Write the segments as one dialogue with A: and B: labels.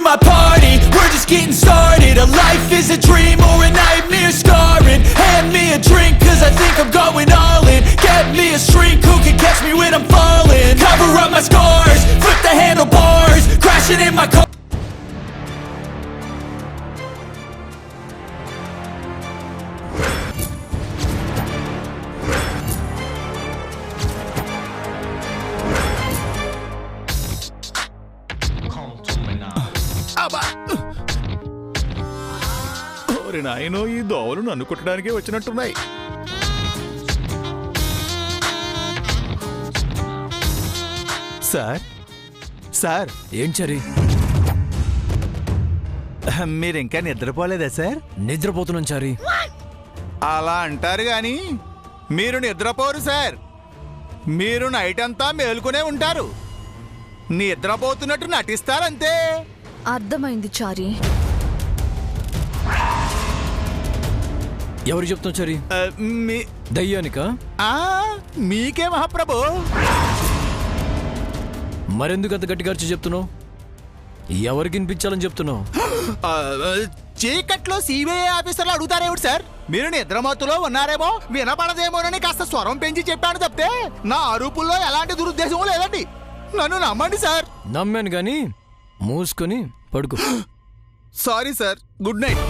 A: my party, we're just getting started. A life is a dream or a nightmare scarring. Hand me a drink cause I think I'm going all in. Get me a shrink who can catch me when I'm falling. Cover up my scars, flip the handlebars, crashing in my car.
B: నాయనో ఈ దోవలు నన్ను కుట్టడానికే వచ్చినట్టున్నాయి. Sir sir
C: ఏం చరి
B: మీరింకా నిద్రపోలేదా sir?
C: నిద్రపోతున్నాం చారి.
B: అలా అంటారు గాని మీరు నిద్రపోరు sir. మీరు నైట్ అంతా మేలుకునే ఉంటారు. నిద్రపోతున్నట్టు నటిస్తారంతే.
D: అర్థమైంది చారి.
C: ఎవరు చెప్తావు చరి? దయ్యానికా?
B: మీకే మహాప్రభు.
C: మరెందుకు అంత గట్టిగా అరిచి చెప్తున్నావు? ఎవరికి వినిపించాలని చెప్తున్నావు?
B: చీకట్లో సిబిఐ ఆఫీసర్లు అడుగుతారేమిటి సార్? మీరు నిద్రమత్తులో ఉన్నారేమో వినపడదేమోనని కాస్త స్వరం పెంచి చెప్పాను తప్పితే నా అరుపుల్లో ఎలాంటి దురుద్దేశమో లేదండి. నన్ను నమ్మండి సార్.
C: నమ్మాను గాని మూసుకొని పడుకో.
B: Sorry sir, good night.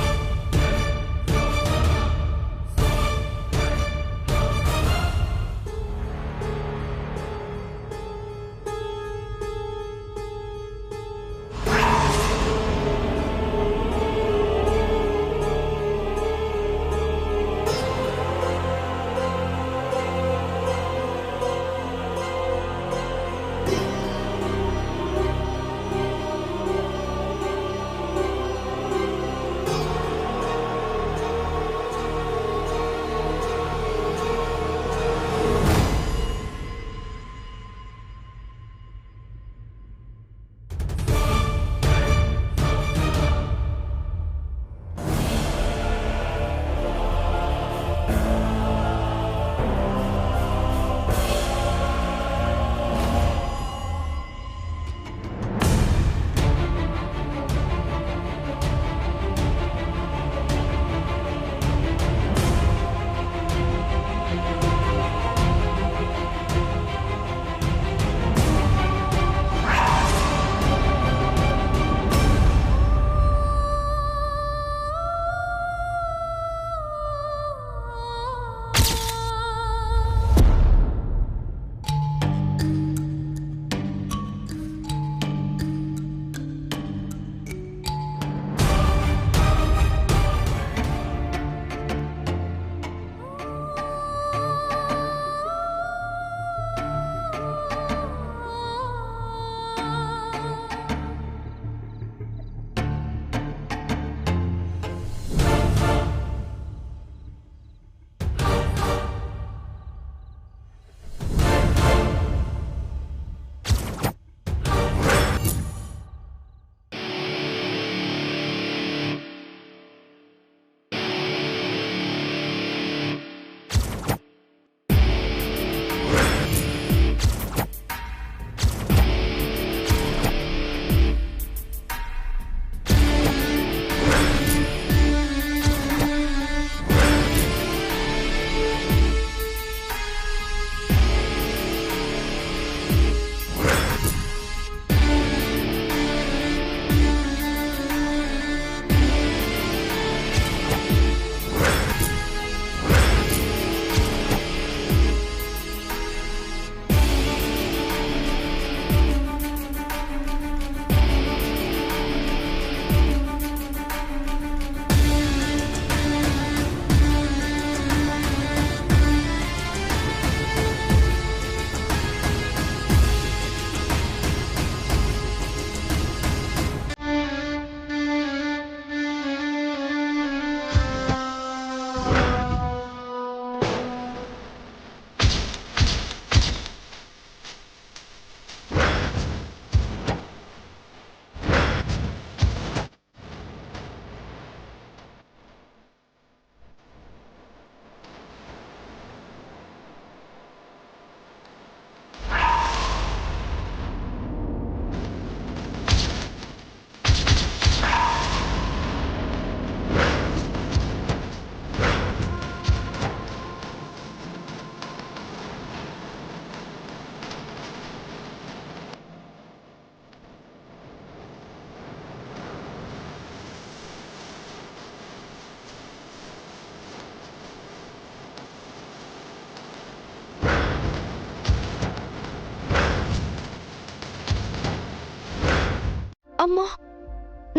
D: అమ్మా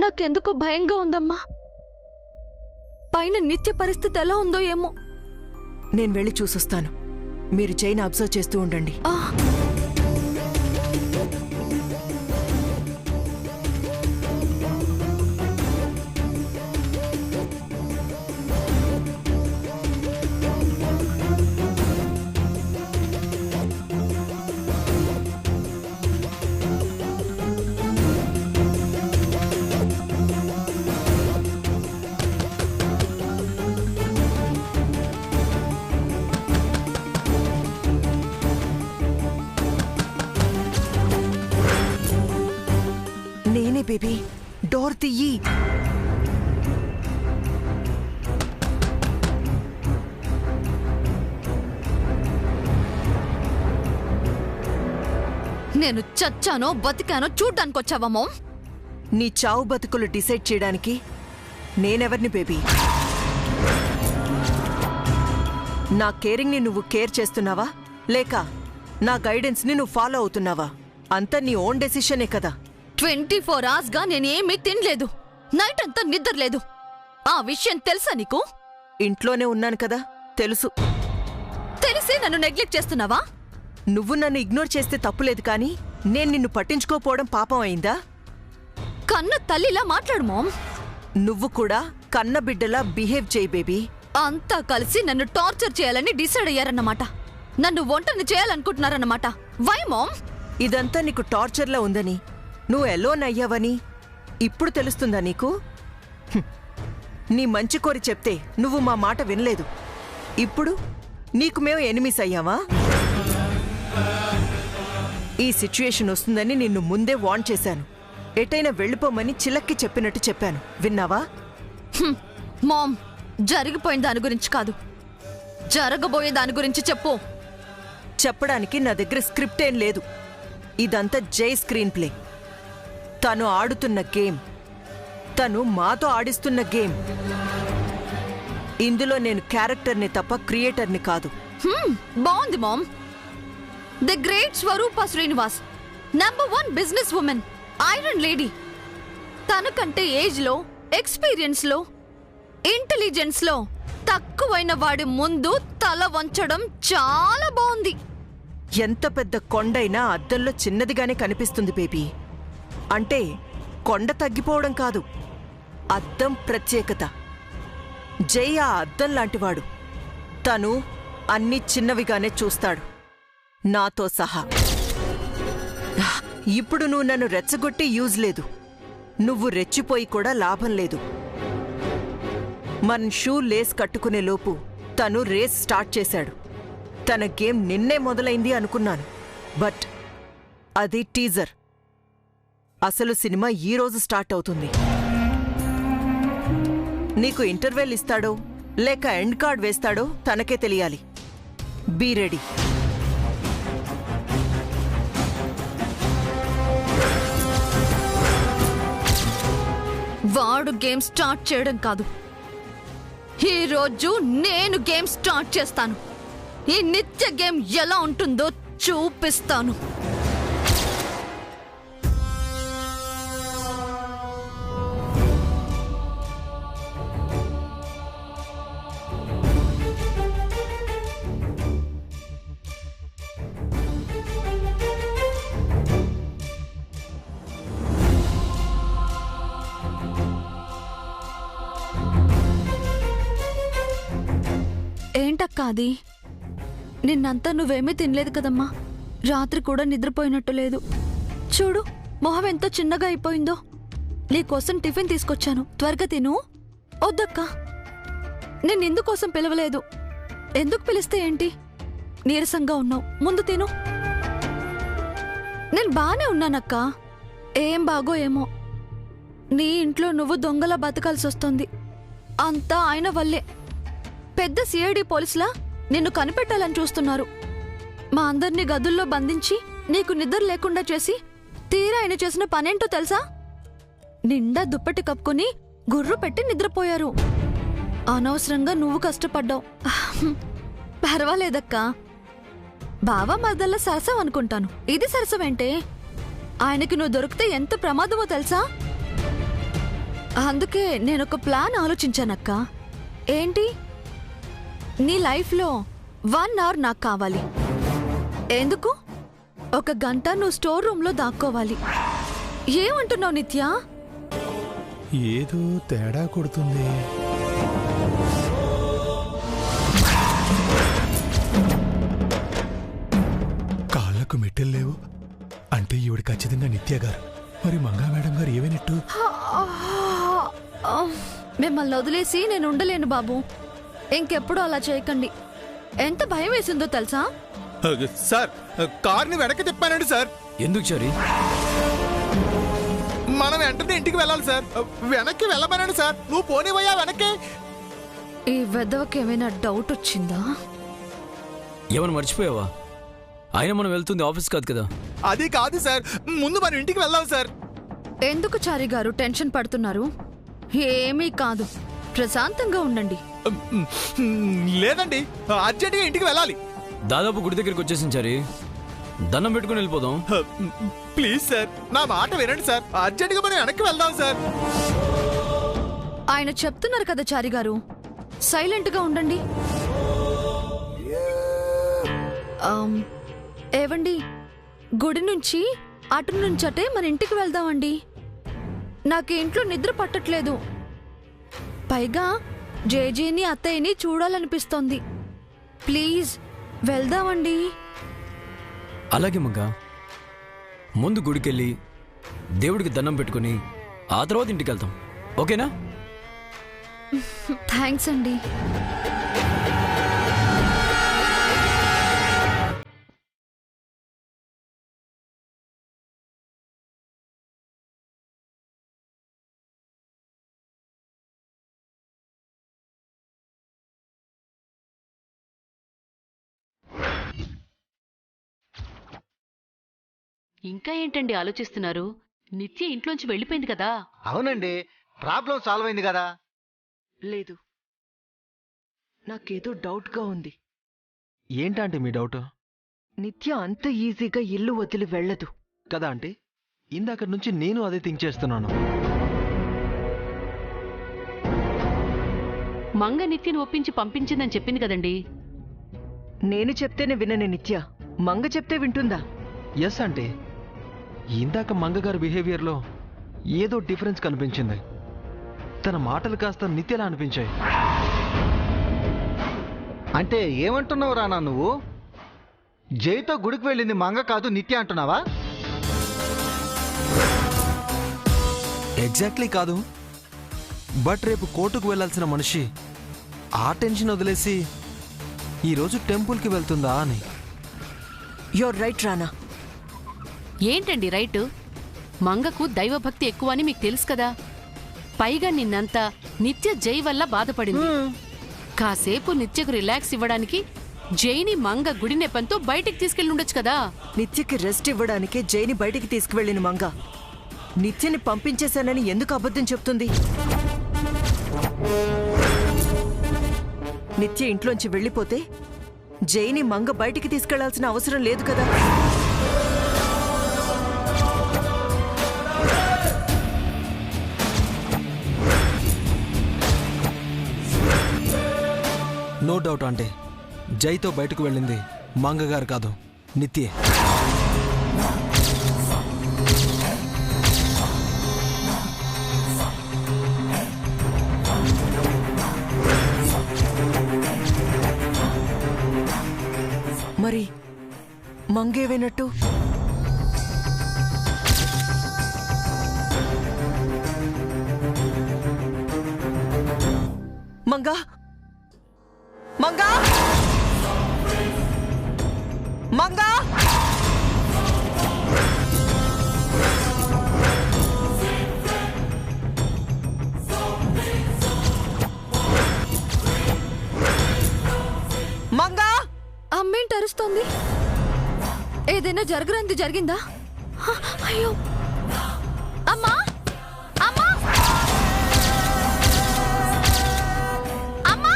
D: నాకెందుకో భయంగా ఉందమ్మా. పైన నిత్య పరిస్థితి ఎలా ఉందో ఏమో.
E: నేను వెళ్ళి చూసొస్తాను. మీరు చైన్ అబ్జర్వ్ చేస్తూ ఉండండి.
D: ఆ,
E: నేనే బేబీ, డోర్ తీయి.
D: నేను చచ్చానో బతికానో చూడ్డానికి వచ్చావా మామ్?
E: నీ చావు బతుకులు డిసైడ్ చేయడానికి నేనెవర్ని బేబీ? నా కేరింగ్ని నువ్వు కేర్ చేస్తున్నావా, లేక నా గైడెన్స్ని నువ్వు ఫాలో అవుతున్నావా? అంతా నీ ఓన్ డెసిషనే కదా.
D: 24 hours గా నేనేమీ తినలేదు, నైట్ అంతా నిద్రలేదు. ఆ విషయం తెలుసా నీకు?
E: ఇంట్లోనే ఉన్నాను కదా, తెలుసు.
D: తెలిసి నన్ను నెగ్లెక్ట్ చేస్తున్నావా?
E: నువ్వు నన్ను ఇగ్నోర్ చేస్తే తప్పులేదు, కానీ నేను నిన్ను పట్టించుకోపోవడం పాపం అయిందా?
D: కన్న తల్లిలా మాట్లాడు మామ్.
E: నువ్వు కూడా కన్న బిడ్డలా బిహేవ్ చేయి బేబీ.
D: అంతా కలిసి నన్ను టార్చర్ చేయాలని డిసైడ్ అయ్యారన్నమాట. నన్ను ఒంటరిని చేయాలనుకుంటున్నారన్నమాట. Why ma'am?
E: ఇదంతా నీకు టార్చర్లా ఉందని, నువ్వు ఎలోన్ అయ్యావని ఇప్పుడు తెలుస్తుందా నీకు? హ్మ్. నీ మంచి కోరి చెప్తే నువ్వు మా మాట వినలేదు. ఇప్పుడు నీకు మేము ఎనిమిస్ అయ్యావా? ఈ సిచ్యుయేషన్ వస్తుందని నిన్ను ముందే వార్న్ చేశాను. ఎటైనా వెళ్ళిపోమని చిలక్కి చెప్పినట్టు చెప్పాను, విన్నావా?
D: మామ్, జరిగిపోయిన దాని గురించి కాదు, జరగబోయే దాని గురించి చెప్పు.
E: చెప్పడానికి నా దగ్గర స్క్రిప్ట్ ఏం లేదు. ఇదంతా జై స్క్రీన్ ప్లే. తను ఆడుతున్న గేమ్, తను మాతో ఆడిస్తున్న గేమ్. ఇందులో నేను క్యారెక్టర్ని తప్ప క్రియేటర్ని కాదు.
D: బాగుంది ma'am. The great Swarupa Srinivas, #1 business women, iron lady. తనకంటే ఏజ్ లో, ఎక్స్పీరియన్స్ లో, ఇంటెలిజెన్స్ లో తక్కువైన వాడి ముందు తల వంచడం చాలా బాగుంది.
E: ఎంత పెద్ద కొండైనా అద్దంలో చిన్నదిగానే కనిపిస్తుంది బేబీ. అంటే కొండ తగ్గిపోవడం కాదు, అద్దం ప్రత్యేకత. జై ఆ అద్దం లాంటివాడు. తను అన్ని చిన్నవిగానే చూస్తాడు, నాతో సహా. ఇప్పుడు నువ్వు నన్ను రెచ్చగొట్టి యూజ్ లేదు. నువ్వు రెచ్చిపోయి కూడా లాభం లేదు. మన షూ లేస్ కట్టుకునే లోపు తను రేస్ స్టార్ట్ చేశాడు. తన గేమ్ నిన్నే మొదలైంది అనుకున్నాను, బట్ అది టీజర్. అసలు సినిమా ఈ రోజు స్టార్ట్ అవుతుంది. నీకు ఇంటర్వెల్ ఇస్తాడో లేక ఎండ్ కార్డ్ వేస్తాడో తనకే తెలియాలి. Be ready.
D: వాడు గేమ్ స్టార్ట్ చేయడం కాదు, ఈ రోజు నేను గేమ్ స్టార్ట్ చేస్తాను. ఈ నిత్య గేమ్ ఎలా ఉంటుందో చూపిస్తాను. ఏంటక్క అది? నిన్నంతా నువ్వేమీ తినలేదు కదమ్మా. రాత్రి కూడా నిద్రపోయినట్టు లేదు. చూడు, మొహం ఎంతో చిన్నగా అయిపోయిందో. నీకోసం టిఫిన్ తీసుకొచ్చాను, త్వరగా తిను. వద్దక్క, నేను ఇందుకోసం పిలవలేదు. ఎందుకు పిలిస్తే ఏంటి? నీరసంగా ఉన్నావు, ముందు తిను. నేను బానే ఉన్నానక్క. ఏం బాగో ఏమో, నీ ఇంట్లో నువ్వు దొంగలా బతకాల్సి వస్తుంది. అంతా ఆయన వల్లే. పెద్ద సిఐడి పోలీసులా నిన్ను కనిపెట్టాలని చూస్తున్నారు. మా అందర్నీ గదుల్లో బంధించి నీకు నిద్ర లేకుండా చేసి తీరా ఆయన చేసిన పనేంటో తెలుసా? నిండా దుప్పటి కప్పుకొని గుర్రు పెట్టి నిద్రపోయారు. అనవసరంగా నువ్వు కష్టపడ్డావు. పర్వాలేదక్కా, బావ మరదల్లా సరసం అనుకుంటాను. ఇది సరసమేంటే? ఆయనకి నువ్వు దొరికితే ఎంత ప్రమాదమో తెలుసా? అందుకే నేనొక ప్లాన్ ఆలోచించానక్క. ఏంటి? నీ లైఫ్లో 1 అవర్ నాకు కావాలి. ఎందుకు? 1 గంట నువ్వు స్టోర్ రూమ్లో దాక్కోవాలి. ఏమంటున్నావు నిత్య?
B: ఏదో తేడా కొడుతుంది. కాళ్ళకు మెట్టెలు లేవు అంటే ఈవిడ ఖచ్చితంగా నిత్య గారు. మరి మంగా మేడం గారు ఏమైనట్టు?
D: మిమ్మల్ని వదిలేసి నేను ఉండలేను బాబు. ఇంకెప్పుడు అలా చేయకండి. ఎంత భయం వేసిందో తెలుసా?
B: సార్, కార్ని వెనక్కి తిప్పానండి సార్.
C: ఎందుకు చారి?
B: మనం వెంటనే ఇంటికి వెళ్ళాలి సార్. వెనక్కి వెళ్ళమనండి సార్. నువ్వు పోనివయ్యా వెనక్కి.
D: ఈ వెదవకి ఏమైనా డౌట్ వచ్చిందా?
C: ఏమైనా మర్చిపోయావా? ఆయన మనం వెళ్తుంది ఆఫీస్ కాదు కదా.
B: అది కాదు సార్, ముందు మనం ఇంటికి వెళ్దాం సార్.
D: ఎందుకు చారి గారు టెన్షన్ పడుతున్నారు? ఏమీ కాదు, ప్రశాంతంగా ఉండండి.
B: లేదండి, అర్జెంటుగా ఇంటికి వెళ్ళాలి.
C: దాదాపు గుడి దగ్గరికి వచ్చేసింది చారి. దండం పెట్టుకుని వెళ్ళిపోదాం.
B: ప్లీజ్ సార్, నా మాట వినండి సార్. అర్జెంటుగా మనం వెనక్కి వెళ్దాం సార్.
D: ఆయన చెప్తున్నారు కదా చారి గారు, సైలెంట్ గా ఉండండి. ఏవండి, గుడి నుంచి అటు నుంచటే మన ఇంటికి వెళ్దామండి. నాకు ఇంట్లో నిద్ర పట్టట్లేదు. పైగా జేజీని అత్తయ్యని చూడాలనిపిస్తోంది. ప్లీజ్ వెళ్దామండి.
C: అలాగే మగ్గా, ముందు గుడికెళ్ళి దేవుడికి దండం పెట్టుకుని ఆ తర్వాత ఇంటికి వెళ్తాం. ఓకేనా?
D: థ్యాంక్స్ అండి.
F: ఇంకా ఏంటండి ఆలోచిస్తున్నారు? నిత్య ఇంట్లోంచి వెళ్ళిపోయింది కదా.
G: అవునండి, ప్రాబ్లం సాల్వ్ అయింది కదా.
E: లేదు, నాకేదో డౌట్గా ఉంది.
G: ఏంటంటే మీ డౌట్?
E: నిత్య అంత ఈజీగా ఇల్లు వదిలి వెళ్ళదు
G: కదా అంటే ఇందాక నుంచి నేను అదే థింక్ చేస్తున్నాను.
F: మంగ నిత్యను ఒప్పించి పంపించిందని చెప్పింది కదండి.
E: నేను చెప్తేనే వినని నిత్య మంగ చెప్తే వింటుందా?
G: ఎస్ అంటే ఇందాక మంగగారి బిహేవియర్లో ఏదో డిఫరెన్స్ కనిపించింది. తన మాటలు కాస్త నిత్యలా అనిపించాయి. అంటే ఏమంటున్నావు రానా నువ్వు? జైతో గుడికి వెళ్ళింది మంగ కాదు నిత్య అంటున్నావా? ఎగ్జాక్ట్లీ కాదు, బట్ రేపు కోర్టుకు వెళ్లాల్సిన మనిషి ఆ టెన్షన్ వదిలేసి ఈరోజు టెంపుల్కి వెళ్తుందా అని.
E: యూర్ రైట్ రానా.
F: ఏంటండి రైట్? మంగకు దైవభక్తి ఎక్కువ అని మీకు తెలుసు కదా. పైగా నిన్నంతా నిత్య జై వల్ల బాధపడింది. కాసేపు నిత్యకు రిలాక్స్ ఇవ్వడానికి జైని మంగ గుడి నెపంతో బయటికి తీసుకెళ్ళి ఉండొచ్చు కదా.
E: నిత్యకి రెస్ట్ ఇవ్వడానికే జైని బయటికి తీసుకువెళ్ళిన మంగ నిత్యని పంపించేశానని ఎందుకు అబద్ధం చెప్తుంది? నిత్య ఇంట్లోంచి వెళ్ళిపోతే జైని మంగ బయటికి తీసుకెళ్లాల్సిన అవసరం లేదు కదా.
G: నో డౌట్ అంటే జైతో బయటకు వెళ్ళింది మంగగారు కాదు, నిత్యే.
E: మరి మంగేవైనట్టు? మంగా మంగా మంగా మంగా
D: అమ్మేంటి అరుస్తోంది? ఏదైనా జరగరాంది జరిగిందా? అయ్యో అమ్మా, అమ్మా, అమ్మా,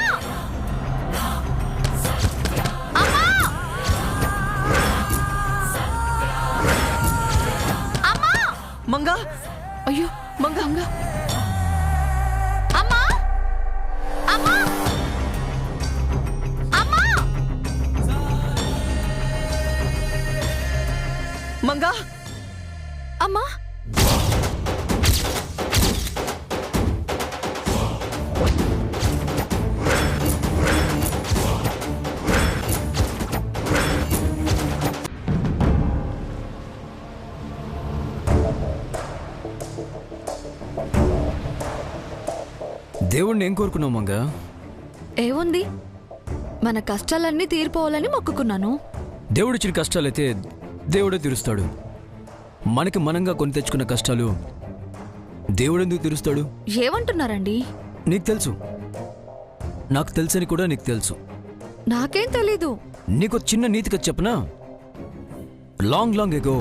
D: అమ్మా,
E: మంగా
D: అమ్మా
C: దేవుణ్ణి ఏం కోరుకున్నావు మంగా?
D: ఏముంది, మన కష్టాలన్నీ తీరిపోవాలని మొక్కుకున్నాను.
C: దేవుడిచ్చిన కష్టాలైతే దేవుడే తీరుస్తాడు. మనకి మనంగా కొని తెచ్చుకున్న కష్టాలు దేవుడెందుకు తీరుస్తాడు?
D: ఏమంటున్నారండి?
C: నీకు తెలుసు, నాకు తెలుసని కూడా నీకు తెలుసు.
D: నాకేం తెలీదు.
C: నీకు చిన్న నీతి కథ చెప్పనా? లాంగ్ లాంగ్ ఎగో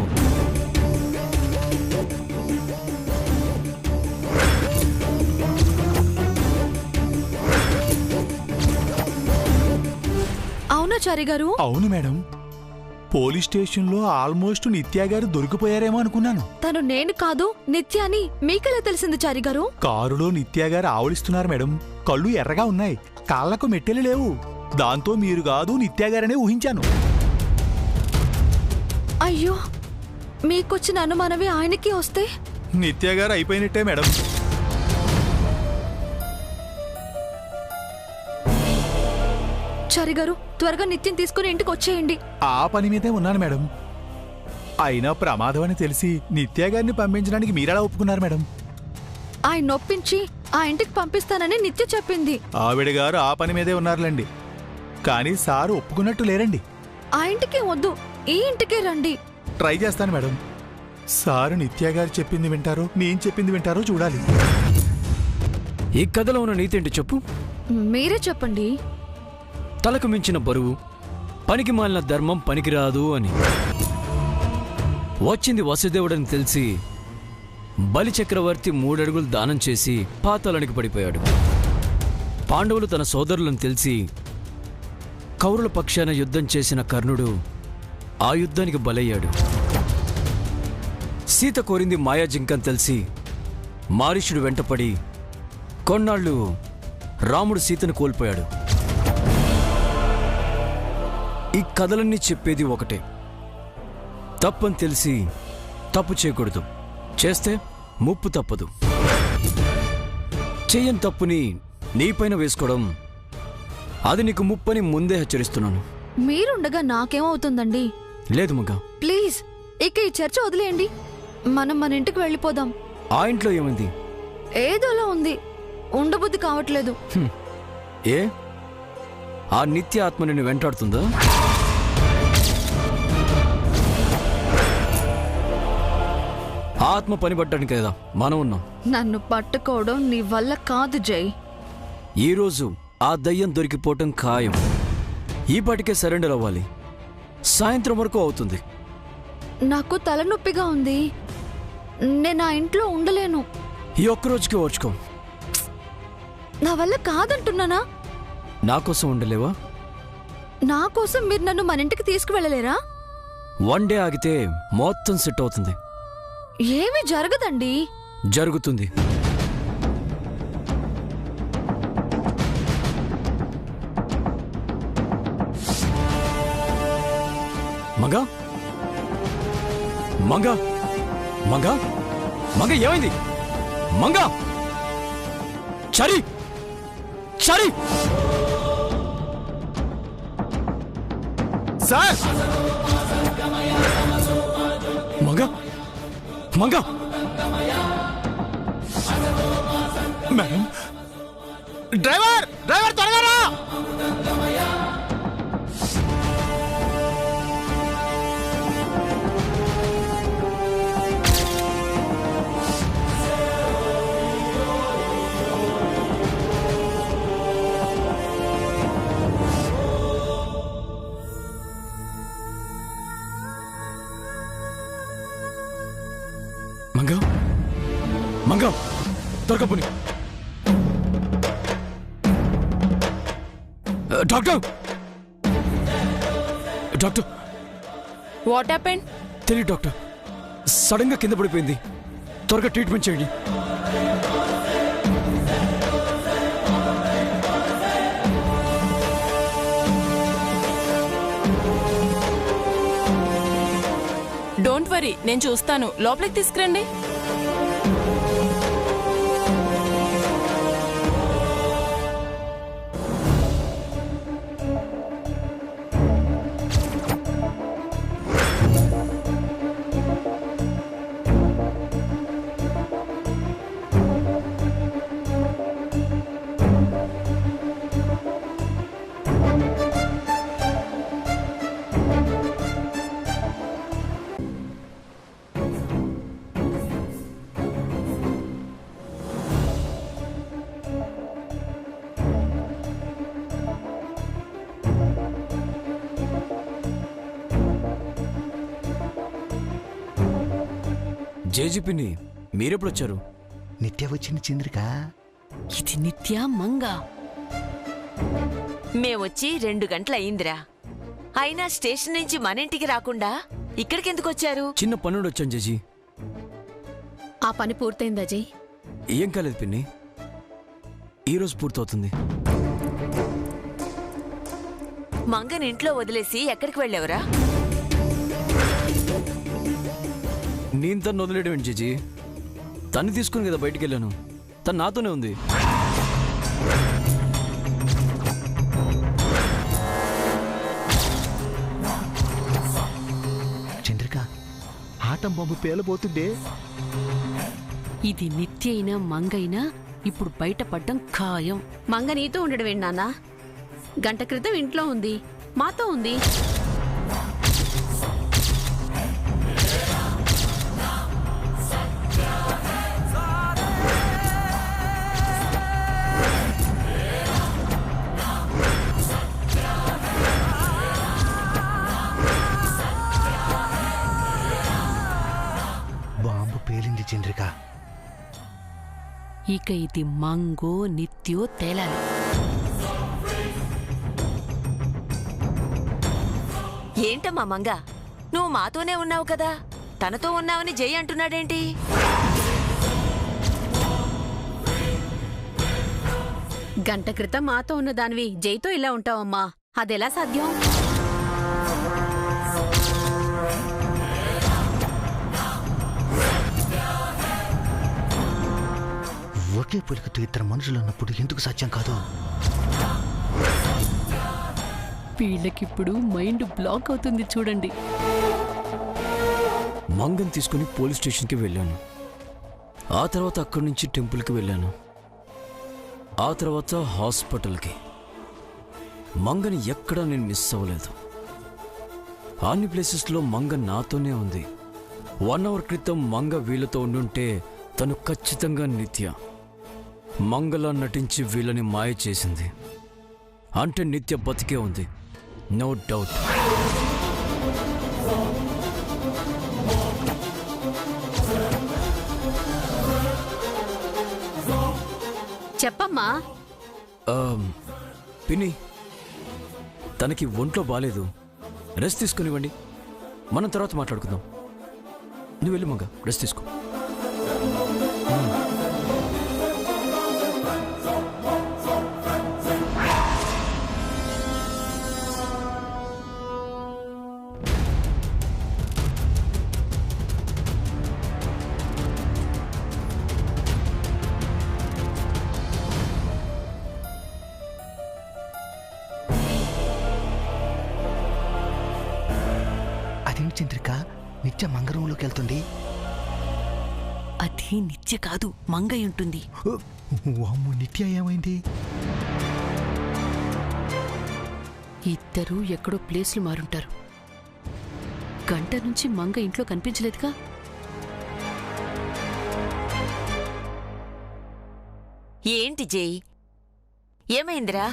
D: అవునా చారి గారు?
B: అవును మేడం, పోలీస్ స్టేషన్లో ఆల్మోస్ట్ నిత్య గారు దొరికిపోయారేమో అనుకున్నాను.
D: తను నేను కాదు నిత్య అని మీకెలా తెలిసింది చారి గారు?
B: కారులో నిత్య గారు ఆవలిస్తున్నారు మేడం. కళ్ళు ఎర్రగా ఉన్నాయి, కాళ్లకు మెట్టెలు లేవు. దాంతో మీరు కాదు నిత్య గారనే ఊహించాను.
D: అయ్యో, మీకొచ్చిన అనుమానమే ఆయనకి వస్తే
B: నిత్య గారు అయిపోయినట్టే మేడం.
D: చారి గారు, త్వరగా నిత్యం తీసుకుని ఇంటికి వచ్చేయండి.
B: ఆ పని మీదే ఉన్నాను మేడం. అయినా ప్రమాదం అని తెలిసి నిత్య గారిని పంపించడానికి మీరెలా ఒప్పుకున్నారు మేడం?
D: ఆయన నొప్పించి ఆ ఇంటికి పంపిస్తానని నిత్య చెప్పింది.
B: ఆవిడ గారు ఆ పని మీదే ఉన్నారులేండి, కానీ సారు ఒప్పుకున్నట్టు లేరండి.
D: ఆ ఇంటికి వద్దు, ఈ ఇంటికే రండి.
B: ట్రై చేస్తాను మేడం. సారు నిత్య గారు చెప్పింది వింటారో నేను చెప్పింది వింటారో చూడాలి.
C: ఈ కథలో ఉన్న నీతి ఏంటి చెప్పు?
D: మీరే చెప్పండి.
C: తలకు మించిన బరువు, పనికి మాలిన ధర్మం పనికిరాదు అని. వచ్చింది వసుదేవుడని తెలిసి బలి చక్రవర్తి 3 అడుగులు దానం చేసి పాతాళానికి పడిపోయాడు. పాండవులు తన సోదరులను తెలిసి కౌరవుల పక్షాన యుద్ధం చేసిన కర్ణుడు ఆ యుద్ధానికి బలయ్యాడు. సీత కోరింది మాయాజింకని తెలిసి మారీషుడు వెంటపడి కొన్నాళ్ళు రాముడు సీతను కోల్పోయాడు. ఈ కథలన్నీ చెప్పేది ఒకటే, తప్పని తెలిసి తప్పు చేయకూడదు, చేస్తే ముప్పు తప్పదు. చెయ్యని తప్పుని నీపైన వేసుకోవడం అది నీకు ముప్పని ముందే హెచ్చరిస్తున్నాను.
D: మీరుండగా నాకేమవుతుందండి?
C: లేదు మగ,
D: ప్లీజ్ ఇక ఈ చర్చ వదిలేయండి. మనం మన ఇంటికి వెళ్ళిపోదాం.
C: ఆ ఇంట్లో ఏమైంది?
D: ఏదోలా ఉంది, ఉండబుద్ధి కావట్లేదు.
C: ఏ ఆ నిత్య ఆత్మ నిన్ను వెంటాడుతుందా? ఆత్మ పనిపట్టడానికి కదా మనం ఉన్నాం.
D: నన్ను పట్టుకోవడం నీ వల్ల కాదు జై.
C: ఈరోజు ఆ దయ్యం దొరికిపోవటం ఖాయం. ఈపాటికే సరెండర్ అవ్వాలి. సాయంత్రం వరకు అవుతుంది.
D: నాకు తలనొప్పిగా ఉంది, నేను ఆ ఇంట్లో ఉండలేను.
C: ఈ ఒక్కరోజుకి ఓర్చుకో.
D: నా వల్ల కాదంటున్నానా?
C: నా కోసం ఉండలేవా?
D: నా కోసం మీరు నన్ను మన ఇంటికి తీసుకువెళ్ళలేరా?
C: 1 డే ఆగితే మొత్తం సెట్ అవుతుంది.
D: ఏమీ జరగదండి.
C: జరుగుతుంది. మగా మంగా మంగా మంగ ఏమైంది? మంగా చరి చరి
B: సార్!
C: మంగా మంగా
B: మేడం, డ్రైవర్ డ్రైవర్ త్వరగా రా!
C: మంగా మంగా త్వరగా పోనీ. Doctor doctor
F: what happened?
C: తెలియదు డాక్టర్, సడన్ గా కింద పడిపోయింది. త్వరగా ట్రీట్మెంట్ చేయండి.
H: డోంట్ వరీ, నేను చూస్తాను. లోపలికి తీసుకురండి.
C: జేజీపీని మీరెప్పుడు వచ్చారు?
B: నిత్య వచ్చింది చంద్రిక.
F: ఇది నిత్య మంగ.
I: మేమొచ్చి 2 గంటలయ్యిందిరా. అయినా స్టేషన్ నుంచి మన ఇంటికి రాకుండా ఇక్కడికెందుకు వచ్చారు?
C: చిన్న పనుడు వచ్చాను జేజీ.
F: ఆ పని పూర్తయిందా జై?
C: ఏం కాలేదు పిన్ని, ఈరోజు పూర్తవుతుంది.
I: మంగని ఇంట్లో వదిలేసి ఎక్కడికి వెళ్ళేవరా?
C: నేను తను వదిలేయడం ఏంటి జేజీ? తన్ని తీసుకుని కదా బయటికి వెళ్ళాను. తను నాతోనే ఉంది.
B: చంద్రిక, ఆటం బాంబు పేలబోతుందే.
F: ఇది నిత్య అయినా మంగైనా ఇప్పుడు బయటపడ్డం ఖాయం.
J: మంగ నీతో ఉండడం ఏంటి నాన్న? గంట క్రితం ఇంట్లో ఉంది, మాతో ఉంది.
B: బాంబు పేలింది చంద్రిక.
F: ఇక ఇది మంగో నిత్యో తేలాలి.
I: ఏంటమ్మా మంగ, నువ్వు మాతోనే ఉన్నావు కదా, తనతో ఉన్నావని జై అంటున్నాడేంటి?
J: గంట క్రితం మాతో ఉన్న దానివి జైతో ఇలా ఉంటావమ్మా, అదెలా సాధ్యం?
B: ఒకే పులికతో 2 మనుషులు ఉన్నప్పుడు ఎందుకు సత్యం కాదు?
F: వీళ్ళకిప్పుడు మైండ్ బ్లాక్ అవుతుంది చూడండి.
C: మంగన్ తీసుకుని పోలీస్ స్టేషన్కి వెళ్ళాను. ఆ తర్వాత అక్కడి నుంచి టెంపుల్కి వెళ్ళాను. ఆ తర్వాత హాస్పిటల్కి. మంగని ఎక్కడా నేను మిస్ అవ్వలేదు. అన్ని ప్లేసెస్లో మంగ నాతోనే ఉంది. 1 అవర్ క్రితం మంగ వీళ్ళతో ఉండుంటే తను ఖచ్చితంగా నిత్య మంగలా నటించి వీళ్ళని మాయ చేసింది. అంటే నిత్య బతికే ఉంది, నో డౌట్.
J: చెప్పమ్మా.
C: పిన్ని, తనకి ఒంట్లో బాలేదు, రెస్ట్ తీసుకునివ్వండి. మనం తర్వాత మాట్లాడుకుందాం. నువ్వు వెళ్ళి మంగ రెస్ట్ తీసుకో.
B: అదేంటి చంద్రిక, నిత్య మంగరంలోకి వెళ్తుంది?
F: అది నిత్య కాదు, మంగై ఉంటుంది.
B: వామ్మో, నిత్య ఏమైంది?
F: ఇద్దరూ ఎక్కడో ప్లేస్లు మారుంటారు. గంట నుంచి మంగ ఇంట్లో కనిపించలేదుగా.
I: ఏంటి జై, ఏమైందిరా?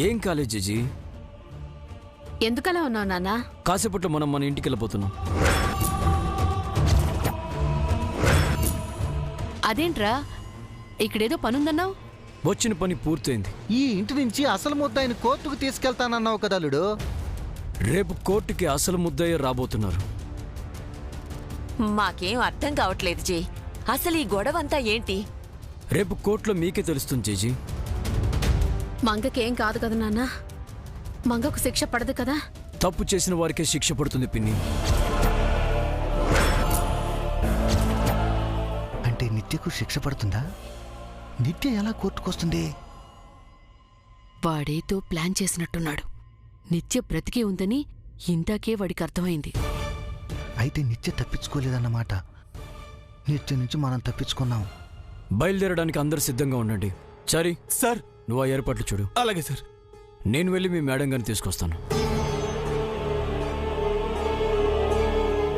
C: ఏం కాలేదు జేజీ.
J: ఎందుకలా ఉన్నావు నాన్న?
C: కాసేపట్లో మనం మన ఇంటికి వెళ్ళిపోతున్నాం.
F: అదేంట్రా, ఇక్కడేదో పనుందన్నావు?
C: వచ్చిన పని పూర్తయింది.
B: ఈ ఇంటి నుంచి అసలు ముద్దాయిని కోర్టుకు తీసుకెళ్తానన్నావు కదా అల్లుడు.
C: రేపు కోర్టుకి అసలు ముద్దయ్య రాబోతున్నారు.
I: మాకేం అర్థం కావట్లేదు జై, అసలు ఈ గొడవంతా ఏంటి?
C: రేపు కోర్టులో మీకే తెలుస్తుంది జేజీ.
J: మంగకేం కాదు కదా నాన్న? మంగకు శిక్ష పడదు కదా?
C: తప్పు చేసిన వారికే శిక్ష పడుతుంది పిన్ని.
B: అంటే నిత్యకు శిక్ష పడుతుందా? నిత్య ఎలా కోర్టుకొస్తుంది?
F: వాడేదో ప్లాన్ చేసినట్టున్నాడు. నిత్య బ్రతికే ఉందని ఇందాకే వాడికి అర్థమైంది.
B: అయితే నిత్య తప్పించుకోలేదన్నమాట. నిత్య నుంచి మనం తప్పించుకున్నాం.
C: బయలుదేరడానికి అందరు సిద్ధంగా ఉండండి. చారి
A: సార్,
C: నువ్వు ఆ ఏర్పాట్లు చూడు.
A: అలాగే సార్.
C: నేను వెళ్ళి మీ మేడం గారిని తీసుకొస్తాను.